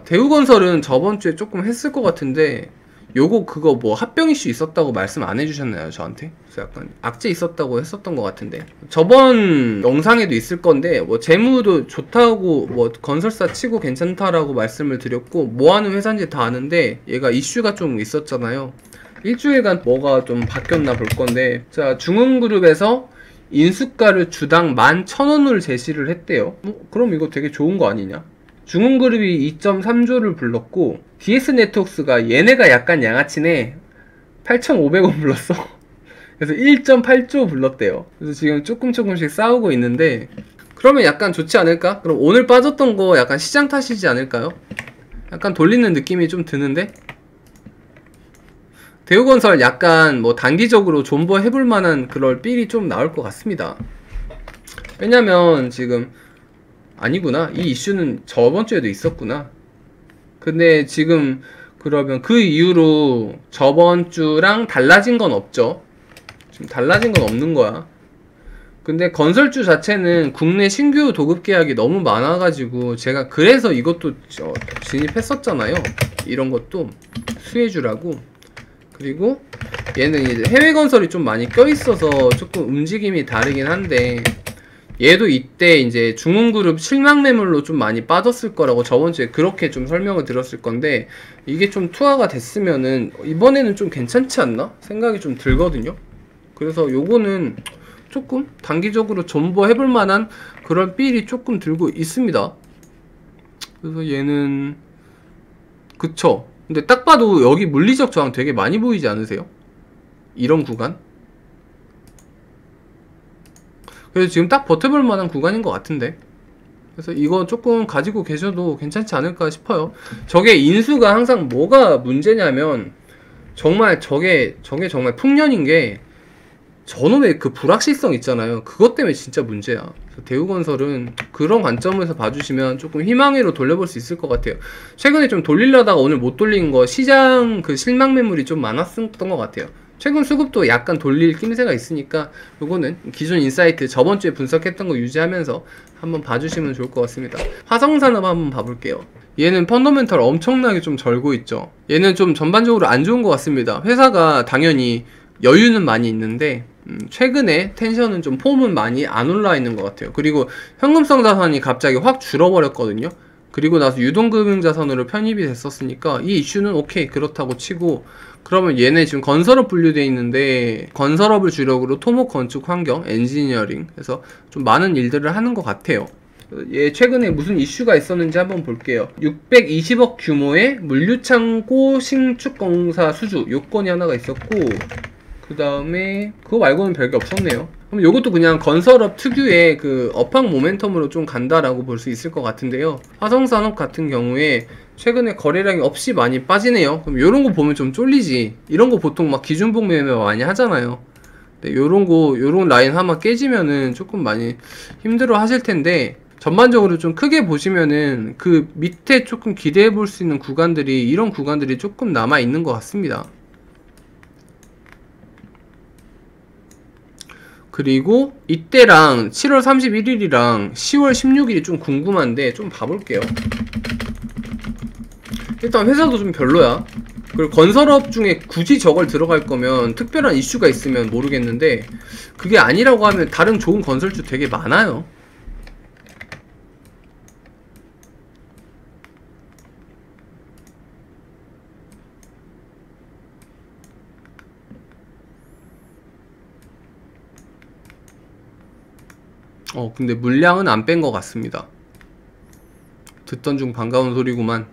대우건설은 저번주에 조금 했을 것 같은데 요거 그거 뭐 합병 이슈 있었다고 말씀 안 해주셨나요 저한테? 그래서 약간 악재 있었다고 했었던 것 같은데 저번 영상에도 있을 건데 뭐 재무도 좋다고 뭐 건설사 치고 괜찮다라고 말씀을 드렸고 뭐하는 회사인지 다 아는데 얘가 이슈가 좀 있었잖아요. 일주일간 뭐가 좀 바뀌었나 볼 건데, 자, 중흥그룹에서 인수가를 주당 11,000원을 제시를 했대요. 그럼 이거 되게 좋은 거 아니냐? 중흥그룹이 2.3조를 불렀고 DS네트웍스가 얘네가 약간 양아치네 8,500원 불렀어. 그래서 1.8조 불렀대요. 그래서 지금 조금씩 싸우고 있는데, 그러면 약간 좋지 않을까? 그럼 오늘 빠졌던 거 약간 시장 탓이지 않을까요? 약간 돌리는 느낌이 좀 드는데? 대우건설 약간 뭐 단기적으로 존버 해볼 만한 그럴 필이 좀 나올 것 같습니다. 왜냐면 지금 아니구나, 이 이슈는 저번 주에도 있었구나. 근데 지금 그러면 그 이후로 저번 주랑 달라진 건 없죠. 지금 달라진 건 없는 거야. 근데 건설주 자체는 국내 신규 도급 계약이 너무 많아가지고 제가 그래서 이것도 진입했었잖아요. 이런 것도 수혜주라고. 그리고 얘는 이제 해외 건설이 좀 많이 껴있어서 조금 움직임이 다르긴 한데, 얘도 이때 이제 중흥그룹 실망 매물로 좀 많이 빠졌을 거라고 저번주에 그렇게 좀 설명을 드렸을 건데, 이게 좀 투하가 됐으면은 이번에는 좀 괜찮지 않나? 생각이 좀 들거든요. 그래서 요거는 조금 단기적으로 존버 해볼 만한 그런 필이 조금 들고 있습니다. 그래서 얘는 그쵸. 근데 딱 봐도 여기 물리적 저항 되게 많이 보이지 않으세요? 이런 구간? 그래서 지금 딱 버텨볼 만한 구간인 것 같은데, 그래서 이거 조금 가지고 계셔도 괜찮지 않을까 싶어요. 저게 인수가 항상 뭐가 문제냐면 정말 저게 정말 풍년인 게 저놈의 그 불확실성 있잖아요. 그것 때문에 진짜 문제야. 대우건설은 그런 관점에서 봐주시면 조금 희망으로 돌려볼 수 있을 것 같아요. 최근에 좀 돌리려다가 오늘 못 돌린 거 시장 그 실망 매물이 좀 많았던 것 같아요. 최근 수급도 약간 돌릴 낌새가 있으니까 요거는 기존 인사이트 저번주에 분석했던 거 유지하면서 한번 봐주시면 좋을 것 같습니다. 화성산업 한번 봐볼게요. 얘는 펀더멘털 엄청나게 좀 절고 있죠. 얘는 좀 전반적으로 안 좋은 것 같습니다. 회사가 당연히 여유는 많이 있는데 최근에 텐션은 좀 폼은 많이 안 올라 있는 것 같아요. 그리고 현금성 자산이 갑자기 확 줄어버렸거든요. 그리고 나서 유동금융자산으로 편입이 됐었으니까 이 이슈는 오케이 그렇다고 치고, 그러면 얘네 지금 건설업 분류되어 있는데 건설업을 주력으로 토목, 건축, 환경, 엔지니어링 해서 좀 많은 일들을 하는 것 같아요. 얘 최근에 무슨 이슈가 있었는지 한번 볼게요. 620억 규모의 물류창고 신축공사 수주 요건이 하나가 있었고, 그 다음에 그거 말고는 별게 없었네요. 그럼 요것도 그냥 건설업 특유의 그 업황 모멘텀으로 좀 간다라고 볼 수 있을 것 같은데요. 화성산업 같은 경우에 최근에 거래량이 없이 많이 빠지네요. 그럼 요런 거 보면 좀 쫄리지. 이런 거 보통 막 기준봉 매매 많이 하잖아요. 근데 요런 라인 하나 깨지면은 조금 많이 힘들어 하실 텐데, 전반적으로 좀 크게 보시면은 그 밑에 조금 기대해 볼 수 있는 구간들이, 이런 구간들이 조금 남아 있는 것 같습니다. 그리고 이때랑 7월 31일이랑 10월 16일이 좀 궁금한데 좀 봐볼게요. 일단 회사도 좀 별로야. 그리고 건설업 중에 굳이 저걸 들어갈 거면 특별한 이슈가 있으면 모르겠는데, 그게 아니라고 하면 다른 좋은 건설주 되게 많아요. 근데 물량은 안 뺀 것 같습니다. 듣던 중 반가운 소리구만.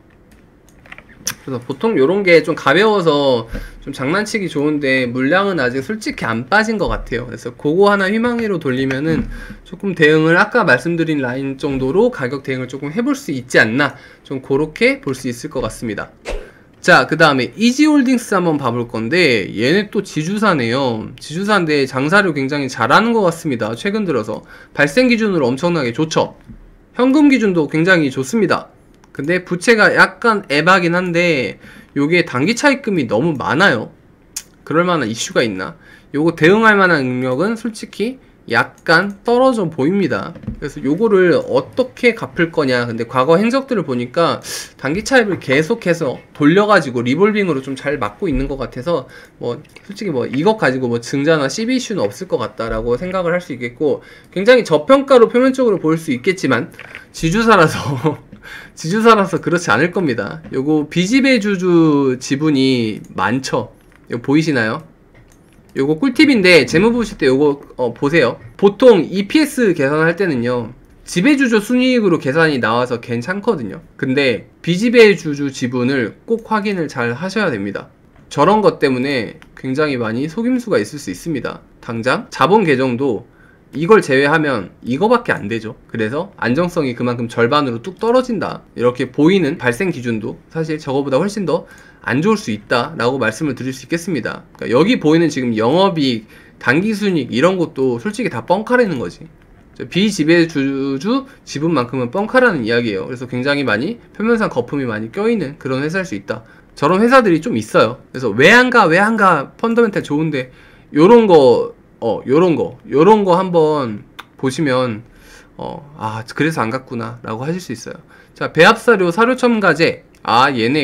그래서 보통 요런 게 좀 가벼워서 좀 장난치기 좋은데 물량은 아직 솔직히 안 빠진 것 같아요. 그래서 그거 하나 희망으로 돌리면은 조금 대응을 아까 말씀드린 라인 정도로 가격 대응을 조금 해볼 수 있지 않나, 좀 그렇게 볼 수 있을 것 같습니다. 자, 그 다음에 이지홀딩스 한번 봐볼 건데, 얘네 또 지주사네요. 지주사인데 장사를 굉장히 잘하는 것 같습니다. 최근 들어서 발생 기준으로 엄청나게 좋죠. 현금 기준도 굉장히 좋습니다. 근데 부채가 약간 애바긴 한데 요게 단기 차입금이 너무 많아요. 그럴 만한 이슈가 있나? 요거 대응할 만한 능력은 솔직히 약간 떨어져 보입니다. 그래서 요거를 어떻게 갚을 거냐. 근데 과거 행적들을 보니까 단기 차입을 계속해서 돌려가지고 리볼빙으로 좀 잘 막고 있는 것 같아서 뭐 솔직히 뭐 이것 가지고 뭐 증자나 CB 이슈는 없을 것 같다라고 생각을 할 수 있겠고, 굉장히 저평가로 표면적으로 보일 수 있겠지만 지주사라서 지주사라서 그렇지 않을 겁니다. 요거 비지배주주 지분이 많죠. 이거 보이시나요? 요거 꿀팁인데 재무 보실 때 요거 보세요. 보통 EPS 계산할 때는요, 지배주주 순이익으로 계산이 나와서 괜찮거든요. 근데 비지배주주 지분을 꼭 확인을 잘 하셔야 됩니다. 저런 것 때문에 굉장히 많이 속임수가 있을 수 있습니다. 당장 자본 계정도 이걸 제외하면 이거밖에 안 되죠. 그래서 안정성이 그만큼 절반으로 뚝 떨어진다, 이렇게 보이는 발생 기준도 사실 저거보다 훨씬 더 안 좋을 수 있다 라고 말씀을 드릴 수 있겠습니다. 그러니까 여기 보이는 지금 영업이익, 당기순이익 이런 것도 솔직히 다 뻥카라는 거지. 비지배주주 지분만큼은 뻥카라는 이야기예요. 그래서 굉장히 많이 표면상 거품이 많이 껴있는 그런 회사일 수 있다. 저런 회사들이 좀 있어요. 그래서 왜 안 가 펀더멘탈 좋은데 요런 거 한번 보시면 그래서 안 갔구나 라고 하실 수 있어요. 자, 배합사료 사료첨가제,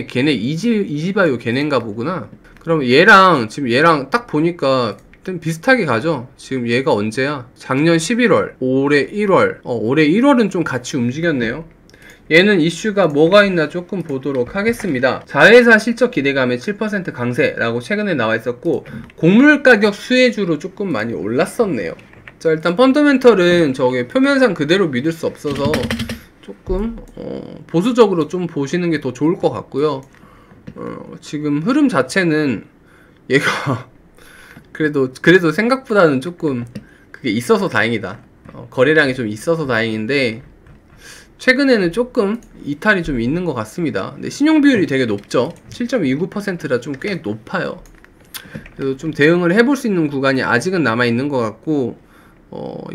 걔네 이지바이오 걔네인가 보구나. 그럼 지금 얘랑 딱 보니까 좀 비슷하게 가죠. 지금 얘가 언제야? 작년 11월, 올해 1월. 올해 1월은 좀 같이 움직였네요. 얘는 이슈가 뭐가 있나 조금 보도록 하겠습니다. 자회사 실적 기대감에 7% 강세라고 최근에 나와 있었고, 곡물 가격 수혜주로 조금 많이 올랐었네요. 자, 일단 펀더멘털은 저게 표면상 그대로 믿을 수 없어서 조금 보수적으로 좀 보시는 게 더 좋을 것 같고요. 지금 흐름 자체는 얘가 그래도 생각보다는 조금 그게 있어서 다행이다. 거래량이 좀 있어서 다행인데 최근에는 조금 이탈이 좀 있는 것 같습니다. 근데 신용 비율이 되게 높죠. 7.29%라 좀 꽤 높아요. 그래서 좀 대응을 해볼 수 있는 구간이 아직은 남아 있는 것 같고,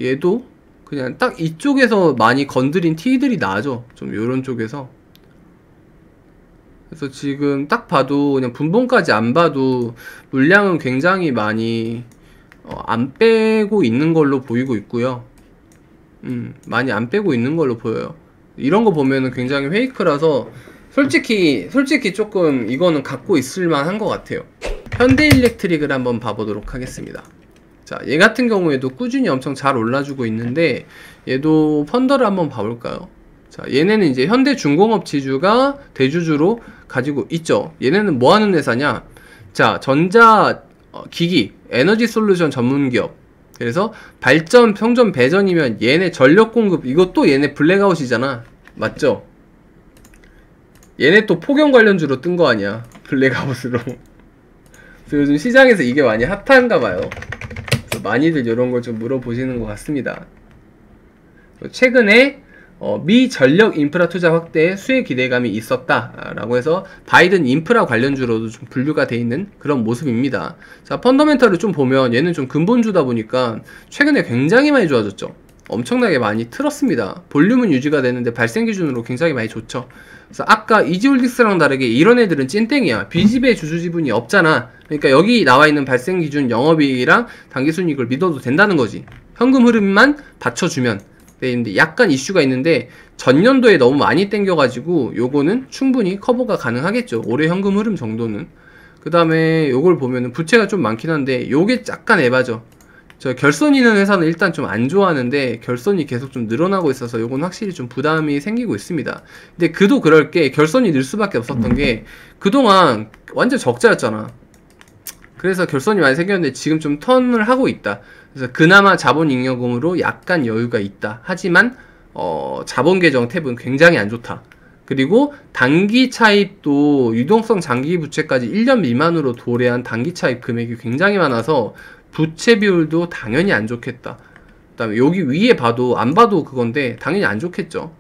얘도 그냥 딱 이쪽에서 많이 건드린 티들이 나죠. 좀 요런 쪽에서. 그래서 지금 딱 봐도 그냥 분봉까지 안 봐도 물량은 굉장히 많이 안 빼고 있는 걸로 보이고 있고요. 많이 안 빼고 있는 걸로 보여요. 이런 거 보면은 굉장히 페이크라서 솔직히 조금 이거는 갖고 있을 만한 것 같아요. 현대일렉트릭을 한번 봐보도록 하겠습니다. 자, 얘 같은 경우에도 꾸준히 엄청 잘 올라주고 있는데 얘도 펀더를 한번 봐볼까요? 자, 얘네는 이제 현대중공업 지주가 대주주로 가지고 있죠. 얘네는 뭐 하는 회사냐? 자, 전자 기기, 에너지 솔루션 전문 기업. 그래서 발전, 평전, 배전이면 얘네 전력 공급, 이것도 얘네 블랙아웃이잖아. 맞죠? 얘네 또 폭염 관련주로 뜬 거 아니야. 블랙아웃으로. 그래서 요즘 시장에서 이게 많이 핫한가 봐요. 그래서 많이들 이런 걸 좀 물어보시는 것 같습니다. 최근에 미 전력 인프라 투자 확대에 수혜 기대감이 있었다라고 해서 바이든 인프라 관련주로도 좀 분류가 돼 있는 그런 모습입니다. 자, 펀더멘털을 좀 보면 얘는 좀 근본주다 보니까 최근에 굉장히 많이 좋아졌죠. 엄청나게 많이 틀었습니다. 볼륨은 유지가 되는데 발생 기준으로 굉장히 많이 좋죠. 그래서 아까 이지홀딩스랑 다르게 이런 애들은 찐땡이야. 비지배 주주 지분이 없잖아. 그러니까 여기 나와 있는 발생 기준 영업이익이랑 당기순이익을 믿어도 된다는 거지. 현금 흐름만 받쳐주면. 네, 근데 약간 이슈가 있는데 전년도에 너무 많이 땡겨가지고 요거는 충분히 커버가 가능하겠죠. 올해 현금 흐름 정도는. 그 다음에 요걸 보면은 부채가 좀 많긴 한데 요게 약간 에바죠. 저 결손 있는 회사는 일단 좀 안 좋아하는데 결손이 계속 좀 늘어나고 있어서 요건 확실히 좀 부담이 생기고 있습니다. 근데 그도 그럴 게 결손이 늘 수밖에 없었던 게 그동안 완전 적자였잖아. 그래서 결손이 많이 생겼는데 지금 좀 턴을 하고 있다. 그래서 그나마 자본잉여금으로 약간 여유가 있다. 하지만 자본계정 탭은 굉장히 안 좋다. 그리고 단기 차입도 유동성 장기 부채까지 1년 미만으로 도래한 단기 차입 금액이 굉장히 많아서 부채 비율도 당연히 안 좋겠다. 그 다음에 여기 위에 봐도 안 봐도 그건데 당연히 안 좋겠죠.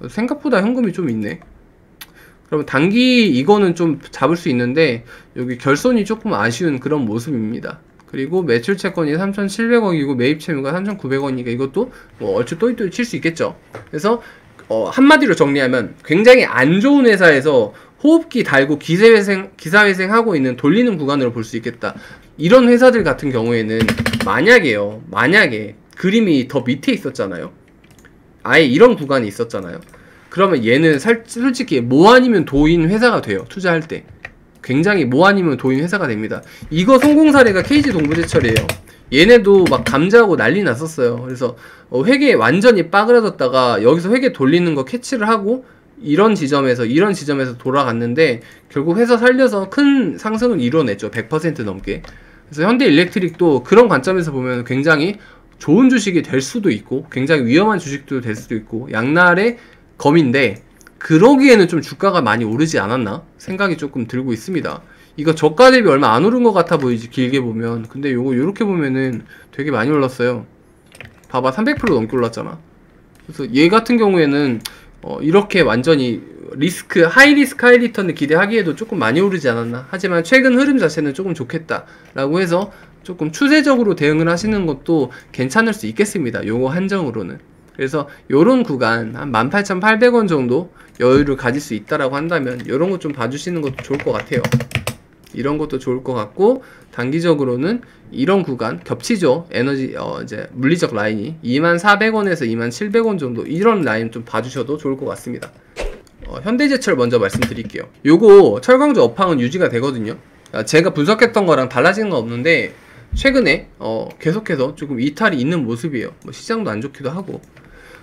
생각보다 현금이 좀 있네. 그러면 단기 이거는 좀 잡을 수 있는데 여기 결손이 조금 아쉬운 그런 모습입니다. 그리고 매출 채권이 3,700억이고 매입 채무가 3,900원이니까 이것도 뭐 얼추 또이또이 칠 수 있겠죠. 그래서 한마디로 정리하면 굉장히 안 좋은 회사에서 호흡기 달고 기사회생 하고 있는 돌리는 구간으로 볼 수 있겠다. 이런 회사들 같은 경우에는 만약에 그림이 더 밑에 있었잖아요. 아예 이런 구간이 있었잖아요. 그러면 얘는 솔직히 뭐 아니면 도인 회사가 돼요. 투자할 때 굉장히 뭐 아니면 도인 회사가 됩니다. 이거 성공 사례가 KG 동부제철이에요. 얘네도 막 감자하고 난리 났었어요. 그래서 회계 완전히 빠그라졌다가 여기서 회계 돌리는 거 캐치를 하고 이런 지점에서 돌아갔는데 결국 회사 살려서 큰 상승을 이뤄냈죠. 100% 넘게. 그래서 현대일렉트릭도 그런 관점에서 보면 굉장히 좋은 주식이 될 수도 있고 굉장히 위험한 주식도 될 수도 있고 양날의 검인데, 그러기에는 좀 주가가 많이 오르지 않았나 생각이 조금 들고 있습니다. 이거 저가 대비 얼마 안 오른 것 같아 보이지 길게 보면. 근데 요거 요렇게 보면은 되게 많이 올랐어요. 봐봐, 300% 넘게 올랐잖아. 그래서 얘 같은 경우에는 이렇게 완전히 하이 리스크 하이 리턴을 기대하기에도 조금 많이 오르지 않았나. 하지만 최근 흐름 자체는 조금 좋겠다 라고 해서 조금 추세적으로 대응을 하시는 것도 괜찮을 수 있겠습니다. 요거 한정으로는. 그래서 요런 구간 한 18,800원 정도 여유를 가질 수 있다라고 한다면 요런 거 좀 봐주시는 것도 좋을 것 같아요. 이런 것도 좋을 것 같고, 단기적으로는 이런 구간 겹치죠. 에너지 이제 물리적 라인이 24,400원에서 27,000원 정도, 이런 라인 좀 봐주셔도 좋을 것 같습니다. 현대제철 먼저 말씀드릴게요. 요거 철강주 업황은 유지가 되거든요. 제가 분석했던 거랑 달라지는 건 없는데 최근에 계속해서 조금 이탈이 있는 모습이에요. 뭐 시장도 안 좋기도 하고.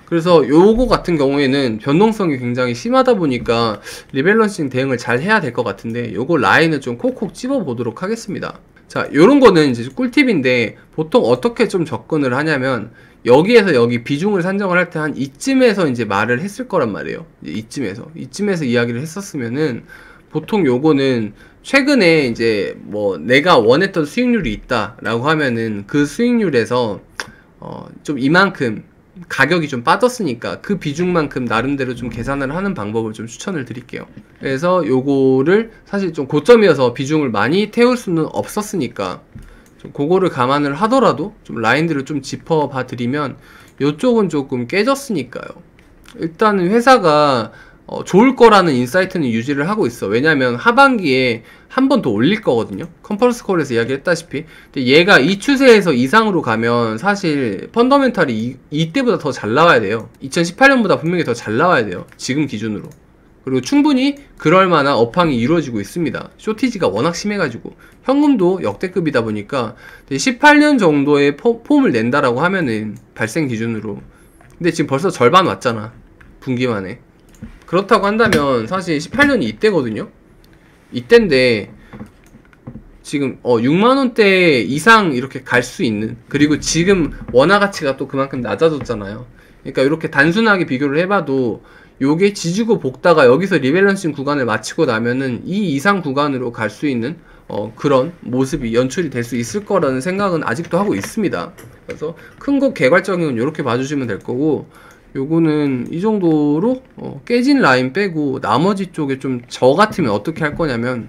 그래서 요거 같은 경우에는 변동성이 굉장히 심하다 보니까 리밸런싱 대응을 잘 해야 될 것 같은데, 요거 라인을 좀 콕콕 집어 보도록 하겠습니다. 자, 요런 거는 이제 꿀팁인데 보통 어떻게 좀 접근을 하냐면, 여기에서 여기 비중을 산정을 할 때 한 이쯤에서 이제 말을 했을 거란 말이에요. 이쯤에서 이야기를 했었으면은 보통 요거는 최근에 이제 뭐 내가 원했던 수익률이 있다라고 하면은 그 수익률에서 좀 이만큼 가격이 좀 빠졌으니까 그 비중만큼 나름대로 좀 계산을 하는 방법을 좀 추천을 드릴게요. 그래서 요거를 사실 좀 고점이어서 비중을 많이 태울 수는 없었으니까 좀 그거를 감안을 하더라도 좀 라인들을 좀 짚어봐 드리면, 요쪽은 조금 깨졌으니까요. 일단은 회사가 좋을 거라는 인사이트는 유지를 하고 있어. 왜냐면 하반기에 한 번 더 올릴 거거든요. 컨퍼런스 콜에서 이야기했다시피. 근데 얘가 이 추세에서 이상으로 가면 사실 펀더멘탈이 이때보다 더 잘 나와야 돼요. 2018년보다 분명히 더 잘 나와야 돼요. 지금 기준으로. 그리고 충분히 그럴 만한 업황이 이루어지고 있습니다. 쇼티지가 워낙 심해가지고 현금도 역대급이다 보니까 18년 정도의 폼을 낸다라고 하면은 발생 기준으로. 근데 지금 벌써 절반 왔잖아, 분기만에. 그렇다고 한다면 사실 18년이 이때거든요. 이때인데 지금 6만원대 이상 이렇게 갈 수 있는, 그리고 지금 원화 가치가 또 그만큼 낮아졌잖아요. 그러니까 이렇게 단순하게 비교를 해봐도 요게 지지고 볶다가 여기서 리밸런싱 구간을 마치고 나면은 이 이상 구간으로 갈 수 있는 그런 모습이 연출이 될 수 있을 거라는 생각은 아직도 하고 있습니다. 그래서 큰 거 개괄적인 건 이렇게 봐주시면 될 거고, 요거는 이 정도로 깨진 라인 빼고 나머지 쪽에 좀 저 같으면 어떻게 할 거냐면,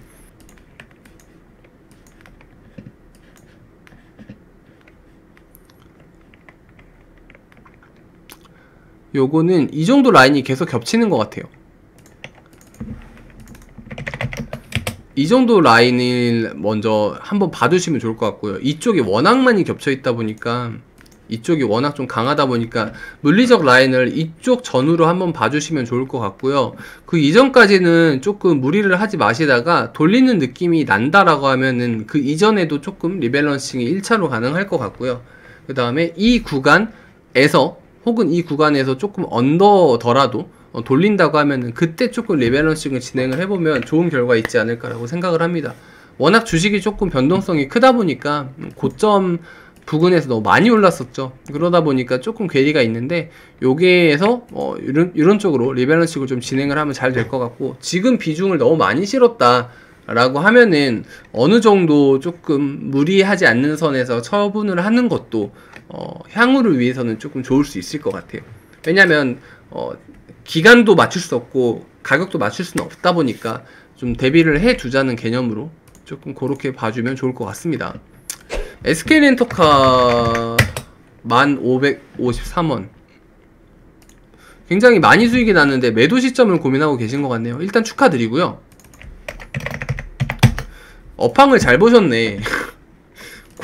요거는 이 정도 라인이 계속 겹치는 것 같아요. 이 정도 라인을 먼저 한번 봐두시면 좋을 것 같고요. 이쪽이 워낙 많이 겹쳐 있다 보니까, 이쪽이 워낙 좀 강하다 보니까 물리적 라인을 이쪽 전후로 한번 봐주시면 좋을 것 같고요. 그 이전까지는 조금 무리를 하지 마시다가 돌리는 느낌이 난다라고 하면은 그 이전에도 조금 리밸런싱이 1차로 가능할 것 같고요. 그 다음에 이 구간에서 혹은 이 구간에서 조금 언더더라도 돌린다고 하면은 그때 조금 리밸런싱을 진행을 해보면 좋은 결과 있지 않을까라고 생각을 합니다. 워낙 주식이 조금 변동성이 크다 보니까 고점 부근에서 너무 많이 올랐었죠. 그러다 보니까 조금 괴리가 있는데, 요게에서 이런 쪽으로 리밸런싱을 좀 진행을 하면 잘 될 것 같고, 지금 비중을 너무 많이 실었다 라고 하면은 어느 정도 조금 무리하지 않는 선에서 처분을 하는 것도 향후를 위해서는 조금 좋을 수 있을 것 같아요. 왜냐면 기간도 맞출 수 없고 가격도 맞출 수는 없다 보니까 좀 대비를 해 두자는 개념으로 조금 그렇게 봐주면 좋을 것 같습니다. SK렌터카 1553원, 굉장히 많이 수익이 났는데 매도 시점을 고민하고 계신 것 같네요. 일단 축하드리고요. 업황을 잘 보셨네.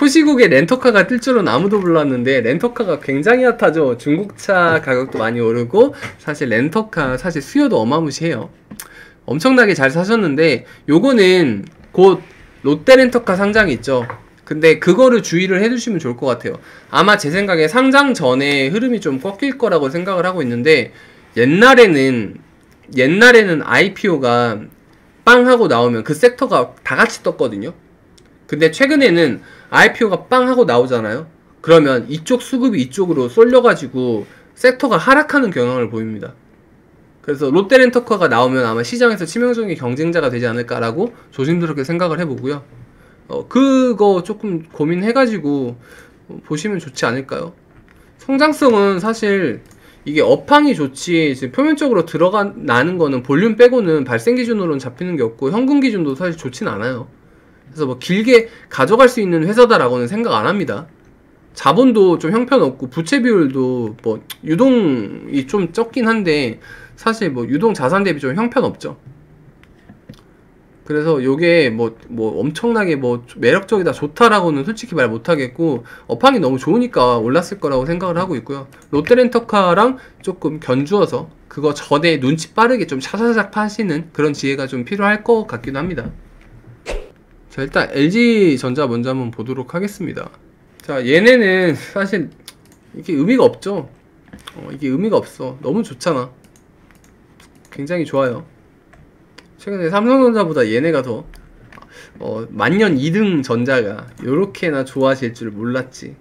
코시국에 렌터카가 뜰 줄은 아무도 몰랐는데 렌터카가 굉장히 핫하죠. 중국차 가격도 많이 오르고 사실 렌터카 사실 수요도 어마무시해요. 엄청나게 잘 사셨는데 요거는 곧 롯데렌터카 상장이 있죠. 근데 그거를 주의를 해주시면 좋을 것 같아요. 아마 제 생각에 상장 전에 흐름이 좀 꺾일 거라고 생각을 하고 있는데 옛날에는 IPO가 빵 하고 나오면 그 섹터가 다 같이 떴거든요. 근데 최근에는 IPO가 빵 하고 나오잖아요. 그러면 이쪽 수급이 이쪽으로 쏠려가지고 섹터가 하락하는 경향을 보입니다. 그래서 롯데렌터카가 나오면 아마 시장에서 치명적인 경쟁자가 되지 않을까라고 조심스럽게 생각을 해보고요. 그거 조금 고민해가지고 보시면 좋지 않을까요? 성장성은 사실 이게 업황이 좋지 지금 표면적으로 나는 거는 볼륨 빼고는 발생 기준으로는 잡히는 게 없고 현금 기준도 사실 좋진 않아요. 그래서 뭐 길게 가져갈 수 있는 회사다라고는 생각 안 합니다. 자본도 좀 형편없고 부채 비율도 뭐 유동이 좀 적긴 한데 사실 뭐 유동 자산 대비 좀 형편없죠. 그래서 요게 뭐 엄청나게 뭐 매력적이다 좋다라고는 솔직히 말 못하겠고 업황이 너무 좋으니까 올랐을 거라고 생각을 하고 있고요. 롯데렌터카랑 조금 견주어서 그거 전에 눈치 빠르게 좀 차차작 파시는 그런 지혜가 좀 필요할 것 같기도 합니다. 자, 일단 LG전자 먼저 한번 보도록 하겠습니다. 자, 얘네는 사실 이게 의미가 없죠. 이게 의미가 없어. 너무 좋잖아. 굉장히 좋아요. 최근에 삼성전자보다 얘네가 더 만년 2등 전자가 요렇게나 좋아질 줄 몰랐지.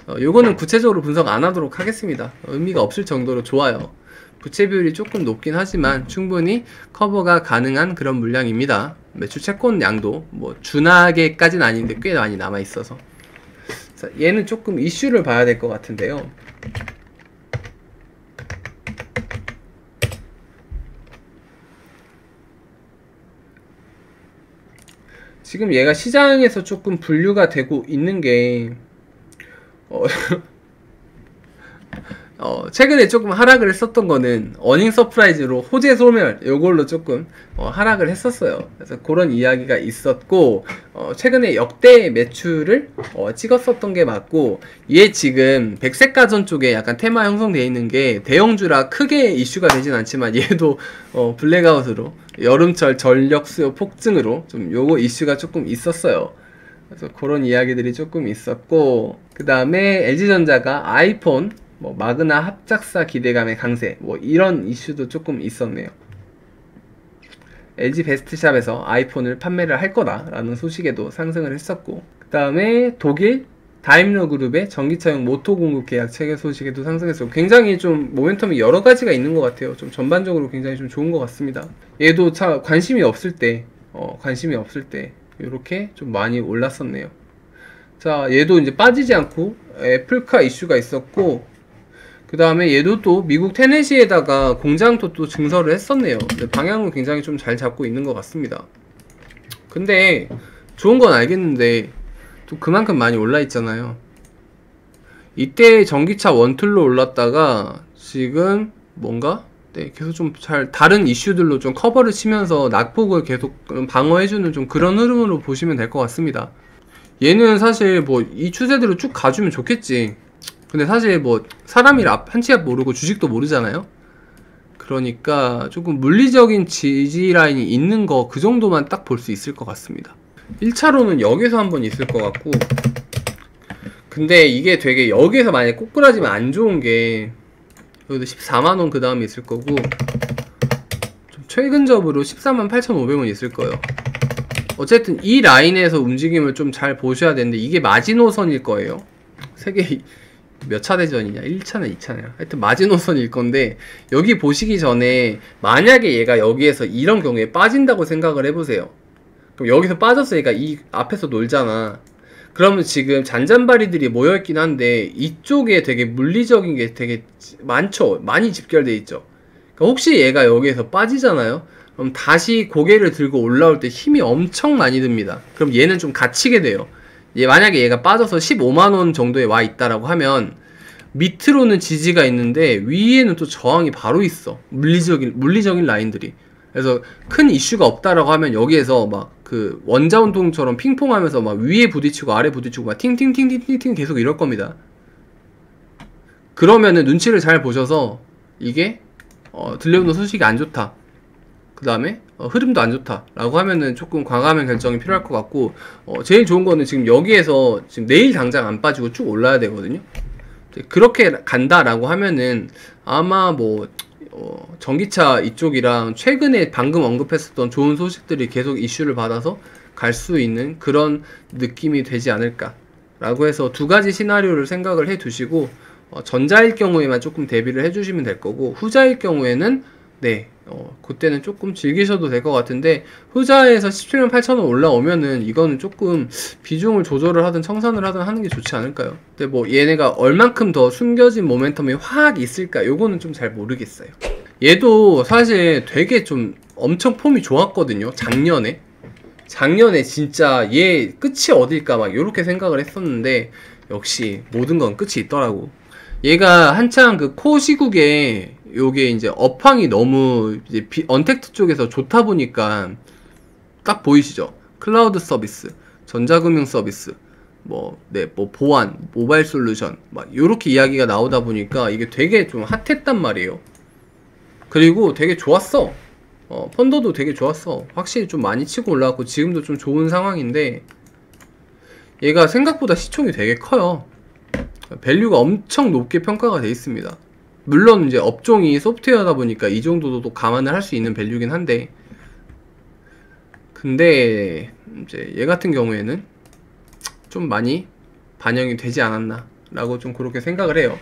요거는 구체적으로 분석 안 하도록 하겠습니다. 의미가 없을 정도로 좋아요. 부채 비율이 조금 높긴 하지만 충분히 커버가 가능한 그런 물량입니다. 매출 채권 양도 뭐 준하게까지는 아닌데 꽤 많이 남아 있어서. 자, 얘는 조금 이슈를 봐야 될 것 같은데요. 지금 얘가 시장에서 조금 분류가 되고 있는 게 최근에 조금 하락을 했었던 거는 어닝 서프라이즈로 호재 소멸 요걸로 조금 하락을 했었어요. 그래서 그런 이야기가 있었고 최근에 역대 매출을 찍었었던 게 맞고 얘 지금 백색가전 쪽에 약간 테마 형성되어 있는 게 대형주라 크게 이슈가 되진 않지만 얘도 블랙아웃으로 여름철 전력 수요 폭증으로 좀 요거 이슈가 조금 있었어요. 그래서 그런 이야기들이 조금 있었고 그 다음에 LG전자가 아이폰 뭐 마그나 합작사 기대감의 강세 뭐 이런 이슈도 조금 있었네요. LG 베스트샵에서 아이폰을 판매를 할 거다라는 소식에도 상승을 했었고 그 다음에 독일 다임러 그룹의 전기차용 모토 공급 계약 체결 소식에도 상승했었고 굉장히 좀 모멘텀이 여러 가지가 있는 것 같아요. 좀 전반적으로 굉장히 좀 좋은 것 같습니다. 얘도 관심이 없을 때 이렇게 좀 많이 올랐었네요. 자, 얘도 이제 빠지지 않고 애플카 이슈가 있었고 그 다음에 얘도 또 미국 테네시에다가 공장도 또 증설을 했었네요. 방향은 굉장히 좀 잘 잡고 있는 것 같습니다. 근데 좋은 건 알겠는데 또 그만큼 많이 올라 있잖아요. 이때 전기차 원툴로 올랐다가 지금 뭔가 계속 좀 잘 다른 이슈들로 좀 커버를 치면서 낙폭을 계속 방어해주는 좀 그런 흐름으로 보시면 될 것 같습니다. 얘는 사실 뭐 이 추세대로 쭉 가주면 좋겠지. 근데 사실 뭐 사람이 한치 앞 모르고 주식도 모르잖아요. 그러니까 조금 물리적인 지지 라인이 있는 거 그 정도만 딱 볼 수 있을 것 같습니다. 1차로는 여기서 한번 있을 것 같고 근데 이게 되게 여기에서 만약에 꼬꾸라지면 안 좋은 게 여기도 14만원 그 다음에 있을 거고 좀 최근적으로 148,500원 있을 거예요. 어쨌든 이 라인에서 움직임을 좀 잘 보셔야 되는데 이게 마지노선일 거예요. 세계 몇 차 대전이냐? 1차나 2차냐? 하여튼 마지노선일 건데 여기 보시기 전에 만약에 얘가 여기에서 이런 경우에 빠진다고 생각을 해보세요. 그럼 여기서 빠졌으니까 이 앞에서 놀잖아. 그러면 지금 잔잔바리들이 모여있긴 한데 이쪽에 되게 물리적인 게 되게 많죠. 많이 집결돼 있죠. 그러니까 혹시 얘가 여기에서 빠지잖아요. 그럼 다시 고개를 들고 올라올 때 힘이 엄청 많이 듭니다. 그럼 얘는 좀 갇히게 돼요. 만약에 얘가 빠져서 15만원 정도에 와 있다라고 하면 밑으로는 지지가 있는데 위에는 또 저항이 바로 있어. 물리적인 라인들이. 그래서 큰 이슈가 없다라고 하면 여기에서 막 그 원자 운동처럼 핑퐁하면서 막 위에 부딪히고 아래 부딪히고 막 팅팅팅팅팅팅 계속 이럴 겁니다. 그러면은 눈치를 잘 보셔서 이게 들려오는 소식이 안 좋다, 그 다음에 흐름도 안 좋다 라고 하면은 조금 과감한 결정이 필요할 것 같고, 제일 좋은 거는 지금 여기에서 지금 내일 당장 안 빠지고 쭉 올라야 되거든요. 그렇게 간다라고 하면은 아마 뭐 전기차 이쪽이랑 최근에 방금 언급했었던 좋은 소식들이 계속 이슈를 받아서 갈 수 있는 그런 느낌이 되지 않을까 라고 해서 두 가지 시나리오를 생각을 해 두시고, 전자일 경우에만 조금 대비를 해 주시면 될 거고, 후자일 경우에는 그때는 조금 즐기셔도 될 것 같은데, 후자에서 17만 8천원 올라오면은 이거는 조금 비중을 조절을 하든 청산을 하든 하는 게 좋지 않을까요? 근데 뭐 얘네가 얼만큼 더 숨겨진 모멘텀이 확 있을까, 요거는 좀 잘 모르겠어요. 얘도 사실 되게 좀 엄청 폼이 좋았거든요. 작년에 진짜 얘 끝이 어딜까 막 요렇게 생각을 했었는데, 역시 모든 건 끝이 있더라고. 얘가 한창 그 코 시국에 요게 이제 업황이 너무 이제 언택트 쪽에서 좋다 보니까, 딱 보이시죠? 클라우드 서비스, 전자금융 서비스, 뭐 보안, 모바일 솔루션, 막 요렇게 이야기가 나오다 보니까 이게 되게 좀 핫했단 말이에요. 그리고 되게 좋았어. 펀더도 되게 좋았어. 확실히 좀 많이 치고 올라왔고 지금도 좀 좋은 상황인데, 얘가 생각보다 시총이 되게 커요. 밸류가 엄청 높게 평가가 되어 있습니다. 물론 이제 업종이 소프트웨어다 보니까 이 정도도 감안을 할 수 있는 밸류긴 한데, 근데 이제 얘 같은 경우에는 좀 많이 반영이 되지 않았나 라고 좀 그렇게 생각을 해요.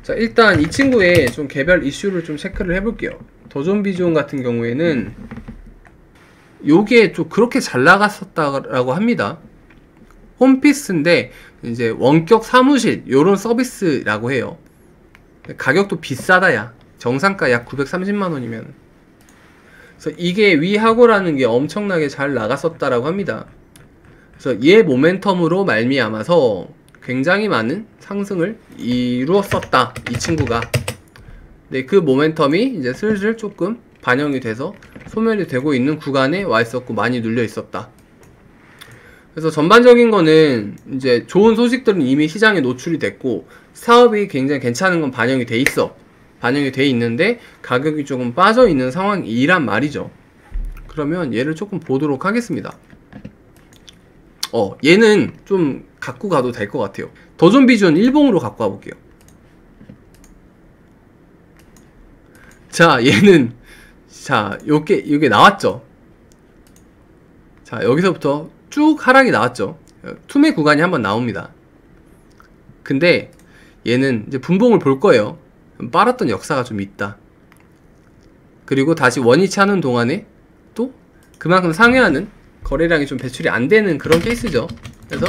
자, 일단 이 친구의 좀 개별 이슈를 좀 체크를 해볼게요. 더존 비존 같은 경우에는 요게 좀 그렇게 잘 나갔었다라고 합니다. 홈피스인데 이제 원격 사무실 요런 서비스라고 해요. 가격도 비싸다. 야 정상가 약 930만원이면. 그래서 이게 위하고라는 게 엄청나게 잘 나갔었다라고 합니다. 그래서 얘 모멘텀으로 말미암아서 굉장히 많은 상승을 이루었었다, 이 친구가. 네, 그 모멘텀이 이제 슬슬 조금 반영이 돼서 소멸이 되고 있는 구간에 와 있었고 많이 눌려 있었다. 그래서 전반적인 거는 이제 좋은 소식들은 이미 시장에 노출이 됐고, 사업이 굉장히 괜찮은 건 반영이 돼 있어. 반영이 돼 있는데 가격이 조금 빠져 있는 상황이란 말이죠. 그러면 얘를 조금 보도록 하겠습니다. 얘는 좀 갖고 가도 될 것 같아요. 더존 비전 일봉으로 갖고 가볼게요. 자, 얘는 자 요게 나왔죠. 자, 여기서부터 쭉 하락이 나왔죠. 투매 구간이 한번 나옵니다. 근데 얘는 이제 분봉을 볼 거예요. 빨았던 역사가 좀 있다. 그리고 다시 원위치 하는 동안에 또 그만큼 상회하는 거래량이 좀 배출이 안 되는 그런 케이스죠. 그래서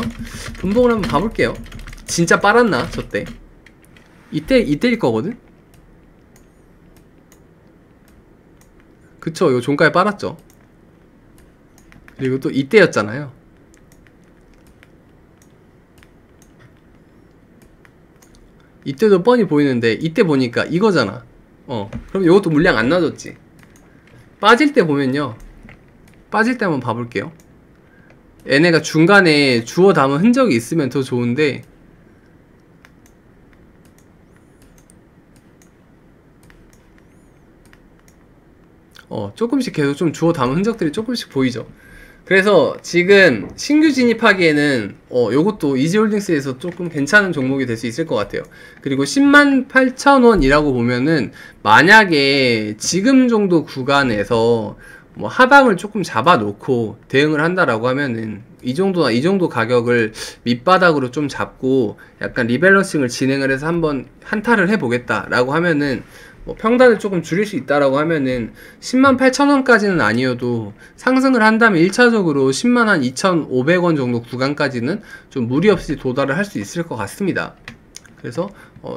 분봉을 한번 봐볼게요. 진짜 빨았나 저때? 이때일 거거든. 그쵸, 요 종가에 빨았죠. 그리고 또 이때였잖아요. 이때도 뻔히 보이는데 이때 보니까 이거잖아. 그럼 이것도 물량 안 놔줬지. 빠질 때 보면요, 빠질 때 한번 봐볼게요. 얘네가 중간에 주워 담은 흔적이 있으면 더 좋은데, 조금씩 계속 좀 주워 담은 흔적들이 조금씩 보이죠. 그래서 지금 신규 진입하기에는 요것도 이지홀딩스에서 조금 괜찮은 종목이 될 수 있을 것 같아요. 그리고 108,000원이라고 보면은 만약에 지금 정도 구간에서 뭐 하방을 조금 잡아 놓고 대응을 한다라고 하면은 이 정도 가격을 밑바닥으로 좀 잡고 약간 리밸런싱을 진행을 해서 한번 한타를 해보겠다라고 하면은, 뭐 평단을 조금 줄일 수 있다라고 하면은 108,000원까지는 아니어도 상승을 한다면 1차적으로 100,000한 2,500원 정도 구간까지는 좀 무리 없이 도달을 할 수 있을 것 같습니다. 그래서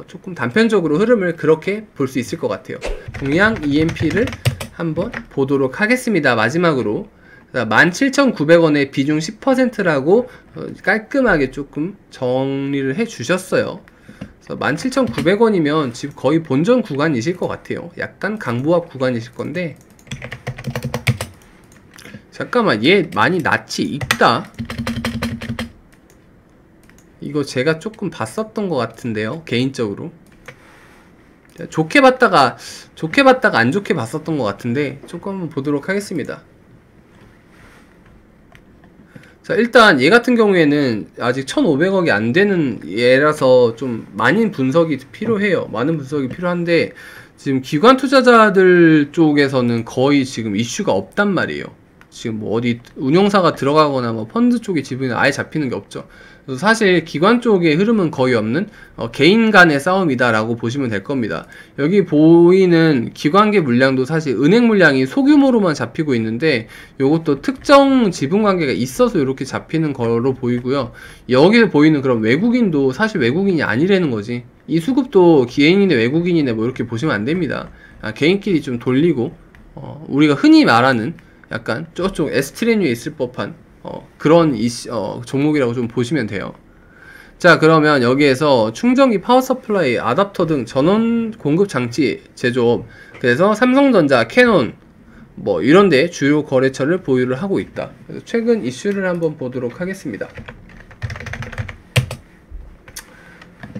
조금 단편적으로 흐름을 그렇게 볼 수 있을 것 같아요. 동양 EMP를 한번 보도록 하겠습니다. 마지막으로 17,900원에 비중 10%라고 깔끔하게 조금 정리를 해 주셨어요. 17,900원이면 지금 거의 본전 구간이실 것 같아요. 약간 강보합 구간이실 건데, 잠깐만, 얘 많이 낯이 익다. 이거 제가 조금 봤었던 것 같은데요, 개인적으로. 좋게 봤다가 안 좋게 봤었던 것 같은데 조금 한번 보도록 하겠습니다. 자, 일단 얘 같은 경우에는 아직 1,500억이 안 되는 얘라서 좀 많은 분석이 필요해요. 많은 분석이 필요한데 지금 기관 투자자들 쪽에서는 거의 지금 이슈가 없단 말이에요. 지금 뭐 어디 운용사가 들어가거나 뭐 펀드 쪽에 지분이 아예 잡히는 게 없죠. 그래서 사실 기관 쪽의 흐름은 거의 없는 개인 간의 싸움이다라고 보시면 될 겁니다. 여기 보이는 기관계 물량도 사실 은행 물량이 소규모로만 잡히고 있는데 요것도 특정 지분 관계가 있어서 이렇게 잡히는 거로 보이고요. 여기서 보이는 그런 외국인도 사실 외국인이 아니라는 거지. 이 수급도 개인이네 외국인이네 뭐 이렇게 보시면 안 됩니다. 개인끼리 좀 돌리고 우리가 흔히 말하는 약간 저쪽 에스트레뉴에 있을 법한 그런 종목이라고 좀 보시면 돼요. 자, 그러면 여기에서 충전기, 파워 서플라이, 아답터 등 전원 공급 장치 제조업, 그래서 삼성전자, 캐논 뭐 이런데 주요 거래처를 보유를 하고 있다. 그래서 최근 이슈를 한번 보도록 하겠습니다.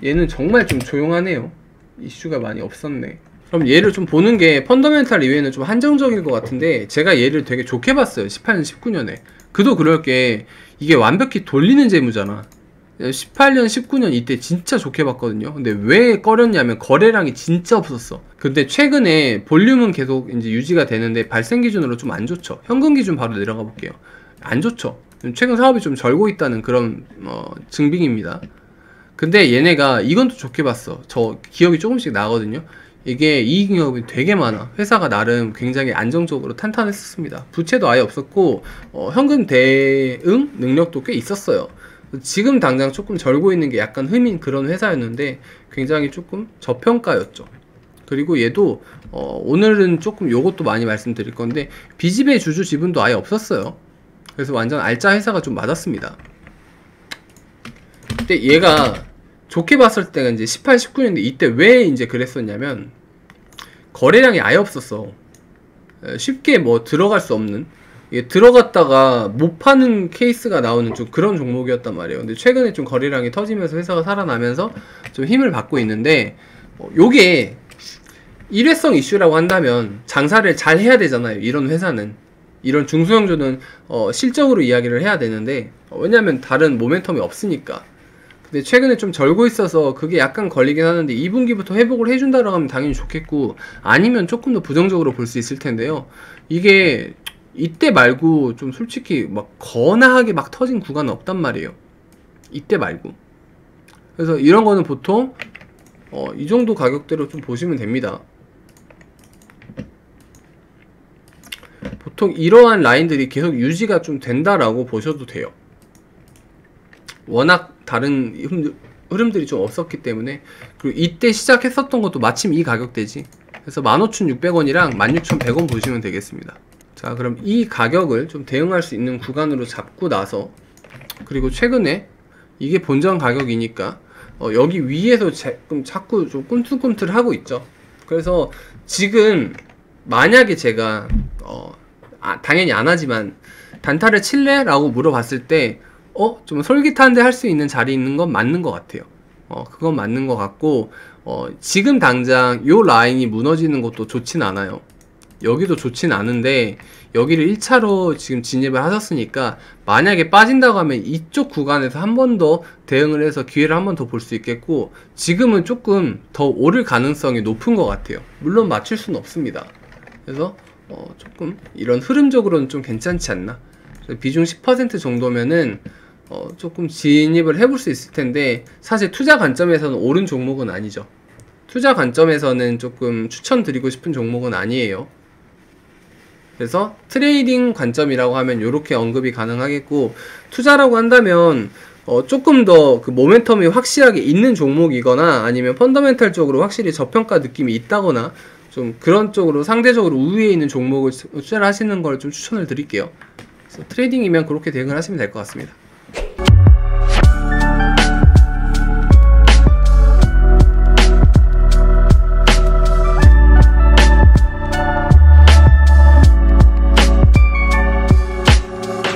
얘는 정말 좀 조용하네요. 이슈가 많이 없었네. 그럼 얘를 좀 보는 게 펀더멘탈 이외에는 좀 한정적일 것 같은데 제가 얘를 되게 좋게 봤어요. 18년, 19년에. 그도 그럴 게 이게 완벽히 돌리는 재무잖아. 18년, 19년 이때 진짜 좋게 봤거든요. 근데 왜 꺼렸냐면 거래량이 진짜 없었어. 근데 최근에 볼륨은 계속 이제 유지가 되는데 발생 기준으로 좀 안 좋죠. 현금 기준 바로 내려가 볼게요. 안 좋죠. 최근 사업이 좀 절고 있다는 그런 증빙입니다. 근데 얘네가 이건 또 좋게 봤어. 저 기업이 조금씩 나거든요. 이게 이익잉여금이 되게 많아. 회사가 나름 굉장히 안정적으로 탄탄했었습니다. 부채도 아예 없었고 현금 대응 능력도 꽤 있었어요. 지금 당장 조금 절고 있는 게 약간 흠인 그런 회사였는데 굉장히 조금 저평가였죠. 그리고 얘도 오늘은 조금 요것도 많이 말씀드릴 건데 비집의 주주 지분도 아예 없었어요. 그래서 완전 알짜 회사가 좀 맞았습니다. 근데 얘가 좋게 봤을 때가 이제 18, 19년인데 이때 왜 이제 그랬었냐면 거래량이 아예 없었어. 쉽게 뭐 들어갈 수 없는, 이게 들어갔다가 못 파는 케이스가 나오는 좀 그런 종목이었단 말이에요. 근데 최근에 좀 거래량이 터지면서 회사가 살아나면서 좀 힘을 받고 있는데 요게 일회성 이슈라고 한다면 장사를 잘 해야 되잖아요. 이런 회사는, 이런 중소형주는 실적으로 이야기를 해야 되는데 왜냐면 다른 모멘텀이 없으니까. 근데 최근에 좀 절고 있어서 그게 약간 걸리긴 하는데 2분기부터 회복을 해준다라고 하면 당연히 좋겠고 아니면 조금 더 부정적으로 볼 수 있을 텐데요. 이게 이때 말고 좀 솔직히 막 거나하게 막 터진 구간은 없단 말이에요. 이때 말고. 그래서 이런 거는 보통 이 정도 가격대로 좀 보시면 됩니다. 보통 이러한 라인들이 계속 유지가 좀 된다라고 보셔도 돼요. 워낙 다른 흐름들이 좀 없었기 때문에. 그리고 이때 시작했었던 것도 마침 이 가격대지. 그래서 15,600원이랑 16,100원 보시면 되겠습니다. 자, 그럼 이 가격을 좀 대응할 수 있는 구간으로 잡고 나서, 그리고 최근에 이게 본전 가격이니까 여기 위에서 자꾸 좀 꿈틀꿈틀 하고 있죠. 그래서 지금 만약에 제가 당연히 안 하지만 단타를 칠래? 라고 물어봤을 때 좀 솔깃한데 할 수 있는 자리에 있는 건 맞는 것 같아요. 그건 맞는 것 같고 지금 당장 요 라인이 무너지는 것도 좋진 않아요. 여기도 좋진 않은데 여기를 1차로 지금 진입을 하셨으니까 만약에 빠진다고 하면 이쪽 구간에서 한 번 더 대응을 해서 기회를 한 번 더 볼 수 있겠고 지금은 조금 더 오를 가능성이 높은 것 같아요. 물론 맞출 수는 없습니다. 그래서 조금 이런 흐름적으로는 좀 괜찮지 않나. 비중 10% 정도면은 조금 진입을 해볼 수 있을 텐데 사실 투자 관점에서는 옳은 종목은 아니죠. 투자 관점에서는 조금 추천드리고 싶은 종목은 아니에요. 그래서 트레이딩 관점이라고 하면 이렇게 언급이 가능하겠고 투자라고 한다면 조금 더 그 모멘텀이 확실하게 있는 종목이거나 아니면 펀더멘탈 쪽으로 확실히 저평가 느낌이 있다거나 좀 그런 쪽으로 상대적으로 우위에 있는 종목을 투자를 하시는 걸 좀 추천을 드릴게요. 그래서 트레이딩이면 그렇게 대응을 하시면 될 것 같습니다.